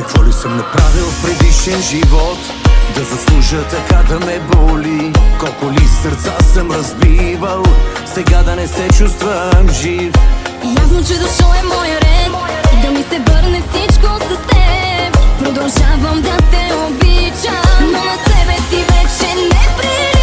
Какво ли съм направил в предишен живот да заслужа така да ме боли? Колко ли сърца съм разбивал, сега да не се чувствам жив? Явно, че дошъл е моя ред да ми се върне всичко с теб. Продължавам да те обичам, но на себе си вече не приличам.